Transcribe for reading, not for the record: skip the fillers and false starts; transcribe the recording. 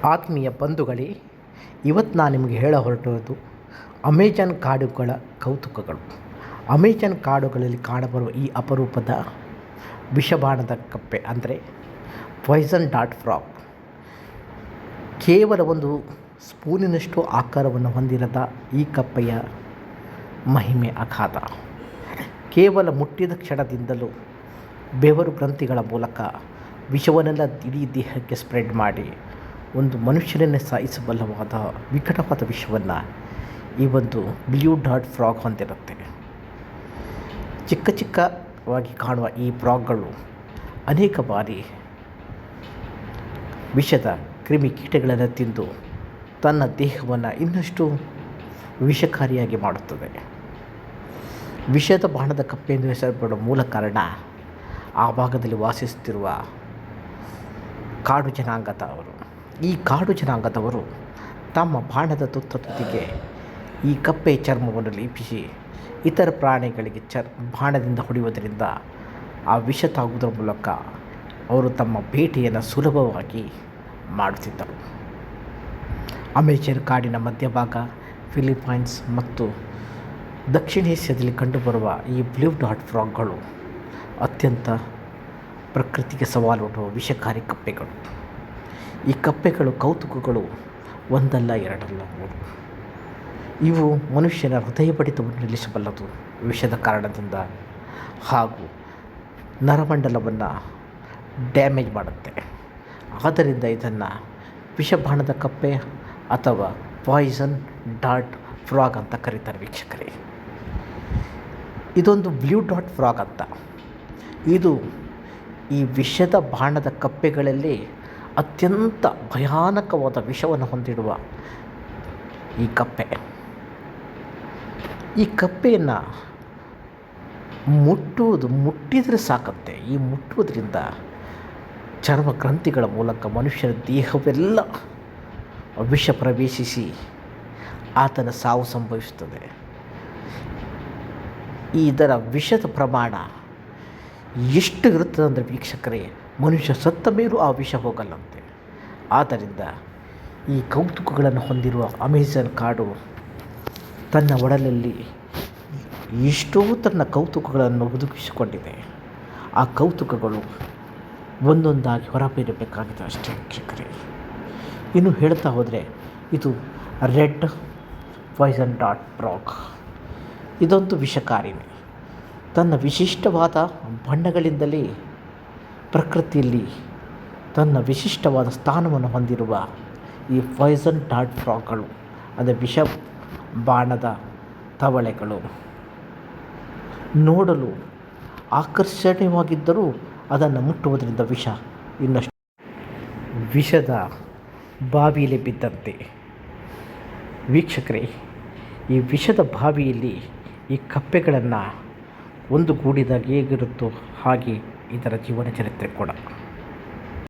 ಆತ್ಮೀಯ ಬಂಧುಗಳೇ, ಇವತ್ತು ನಾನು ನಿಮಗೆ ಹೇಳ ಹೊರಟಿರೋದು ಅಮೆಜಾನ್ ಕಾಡುಗಳ ಕೌತುಕಗಳು. ಅಮೆಜಾನ್ ಕಾಡುಗಳಲ್ಲಿ ಕಾಣಬರುವ ಈ ಅಪರೂಪದ ವಿಷಬಾಣದ ಕಪ್ಪೆ ಅಂದರೆ ಪಾಯ್ಸನ್ ಡಾರ್ಟ್ ಫ್ರಾಗ್. ಕೇವಲ ಒಂದು ಸ್ಪೂನಿನಷ್ಟು ಆಕಾರವನ್ನು ಹೊಂದಿರದ ಈ ಕಪ್ಪೆಯ ಮಹಿಮೆ ಅಗಾಧ. ಕೇವಲ ಮುಟ್ಟಿದ ಕ್ಷಣದಿಂದಲೂ ಬೆವರು ಗ್ರಂಥಿಗಳ ಮೂಲಕ ವಿಷವನ್ನೆಲ್ಲ ಇಡೀ ದೇಹಕ್ಕೆ ಸ್ಪ್ರೆಡ್ ಮಾಡಿ ಒಂದು ಮನುಷ್ಯನನ್ನೇ ಸಾಯಿಸಬಲ್ಲವಾದ ವಿಕಟವಾದ ವಿಷವನ್ನು ಈ ಒಂದು ಬ್ಲೂ ಡಾರ್ಟ್ ಫ್ರಾಗ್ ಹೊಂದಿರುತ್ತೆ. ಚಿಕ್ಕ ಚಿಕ್ಕವಾಗಿ ಕಾಣುವ ಈ ಫ್ರಾಗ್ಗಳು ಅನೇಕ ಬಾರಿ ವಿಷದ ಕ್ರಿಮಿಕೀಟಗಳನ್ನು ತಿಂದು ತನ್ನ ದೇಹವನ್ನು ಇನ್ನಷ್ಟು ವಿಷಕಾರಿಯಾಗಿ ಮಾಡುತ್ತದೆ. ವಿಷದ ಬಾಣದ ಕಪ್ಪೆ ಎಂದು ಹೆಸರು ಪಡುವ ಮೂಲ ಕಾರಣ ಆ ಭಾಗದಲ್ಲಿ ವಾಸಿಸುತ್ತಿರುವ ಕಾಡು ಜನಾಂಗದವರು. ಈ ಕಾಡು ಜನಾಂಗದವರು ತಮ್ಮ ಬಾಣದ ತುತ್ತಿಗೆ ಈ ಕಪ್ಪೆಯ ಚರ್ಮವನ್ನು ಲೇಪಿಸಿ ಇತರ ಪ್ರಾಣಿಗಳಿಗೆ ಬಾಣದಿಂದ ಹೊಡೆಯುವುದರಿಂದ ಆ ವಿಷ ತಾಗುವುದರ ಮೂಲಕ ಅವರು ತಮ್ಮ ಬೇಟೆಯನ್ನು ಸುಲಭವಾಗಿ ಮಾಡುತ್ತಿದ್ದರು. ಅಮೆಜಾನ್ ಕಾಡಿನ ಮಧ್ಯಭಾಗ, ಫಿಲಿಪೈನ್ಸ್ ಮತ್ತು ದಕ್ಷಿಣ ಏಷ್ಯಾದಲ್ಲಿ ಕಂಡುಬರುವ ಈ ಬ್ಲೂ ಡಾರ್ಟ್ ಫ್ರಾಗ್ಗಳು ಅತ್ಯಂತ ಪ್ರಕೃತಿಗೆ ಸವಾಲೊಡ್ಡುವ ವಿಷಕಾರಿ ಕಪ್ಪೆಗಳು. ಈ ಕಪ್ಪೆಗಳು ಕೌತುಕಗಳು ಒಂದಲ್ಲ ಎರಡಲ್ಲ ಮೂರು. ಇವು ಮನುಷ್ಯನ ಹೃದಯ ಬಡಿತವನ್ನು ನಿಲ್ಲಿಸಬಲ್ಲದು ವಿಷದ ಕಾರಣದಿಂದ, ಹಾಗೂ ನರಮಂಡಲವನ್ನು ಡ್ಯಾಮೇಜ್ ಮಾಡುತ್ತೆ. ಆದ್ದರಿಂದ ಇದನ್ನು ವಿಷಬಾಣದ ಕಪ್ಪೆ ಅಥವಾ ಪಾಯ್ಸನ್ ಡಾರ್ಟ್ ಫ್ರಾಗ್ ಅಂತ ಕರೀತಾರೆ ವೀಕ್ಷಕರೇ. ಇದೊಂದು ಬ್ಲೂ ಡಾರ್ಟ್ ಫ್ರಾಗ್ ಅಂತ. ಇದು ಈ ವಿಷದ ಬಾಣದ ಕಪ್ಪೆಗಳಲ್ಲಿ ಅತ್ಯಂತ ಭಯಾನಕವಾದ ವಿಷವನ್ನು ಹೊಂದಿರುವ ಈ ಕಪ್ಪೆ. ಈ ಕಪ್ಪೆಯನ್ನು ಮುಟ್ಟಿದರೆ ಸಾಕಂತೆ. ಈ ಮುಟ್ಟುವುದರಿಂದ ಚರ್ಮ ಗ್ರಂಥಿಗಳ ಮೂಲಕ ಮನುಷ್ಯನ ದೇಹವೆಲ್ಲ ವಿಷ ಪ್ರವೇಶಿಸಿ ಆತನ ಸಾವು ಸಂಭವಿಸುತ್ತದೆ. ಇದರ ವಿಷದ ಪ್ರಮಾಣ ಎಷ್ಟು ಇರುತ್ತದೆ ಅಂದರೆ ವೀಕ್ಷಕರೇ, ಮನುಷ್ಯ ಸತ್ತ ಮೇಲೂ ಆ ವಿಷ ಹೋಗಲ್ಲಂತೆ. ಆದ್ದರಿಂದ ಈ ಕೌತುಕಗಳನ್ನು ಹೊಂದಿರುವ ಅಮೆಜಾನ್ ಕಾಡು ತನ್ನ ಒಡಲಲ್ಲಿ ಎಷ್ಟೋ ತನ್ನ ಕೌತುಕಗಳನ್ನು ಹುದುಗಿಸಿಕೊಂಡಿದೆ. ಆ ಕೌತುಕಗಳು ಒಂದೊಂದಾಗಿ ಹೊರಬೀರಬೇಕಾಗಿದೆ ಅಷ್ಟೇ ವೀಕ್ಷಕರೇ. ಇನ್ನು ಹೇಳ್ತಾ ಹೋದರೆ ಇದು ರೆಡ್ ಪಾಯ್ಸನ್ ಡಾರ್ಟ್ ಫ್ರಾಗ್. ಇದೊಂದು ವಿಷಕಾರಿಣಿ. ತನ್ನ ವಿಶಿಷ್ಟವಾದ ಬಣ್ಣಗಳಿಂದಲೇ ಪ್ರಕೃತಿಯಲ್ಲಿ ತನ್ನ ವಿಶಿಷ್ಟವಾದ ಸ್ಥಾನವನ್ನು ಹೊಂದಿರುವ ಈ ಪಾಯ್ಸನ್ ಡಾರ್ಟ್ ಫ್ರಾಗ್ಗಳು ಅಂದರೆ ವಿಷ ಬಾಣದ ತವಳೆಗಳು ನೋಡಲು ಆಕರ್ಷಣೀಯವಾಗಿದ್ದರೂ ಅದನ್ನು ಮುಟ್ಟುವುದರಿಂದ ವಿಷ ಇನ್ನಷ್ಟು ವಿಷದ ಬಾವಿಯಲ್ಲಿ ಬಿದ್ದಂತೆ. ವೀಕ್ಷಕರೇ, ಈ ವಿಷದ ಬಾವಿಯಲ್ಲಿ ಈ ಕಪ್ಪೆಗಳನ್ನು ಒಂದು ಗೂಡಿದಾಗ ಹೇಗಿರುತ್ತೋ ಹಾಗೆ ಇದರ ಜೀವನ ಚರಿತ್ರೆ ಕೂಡ.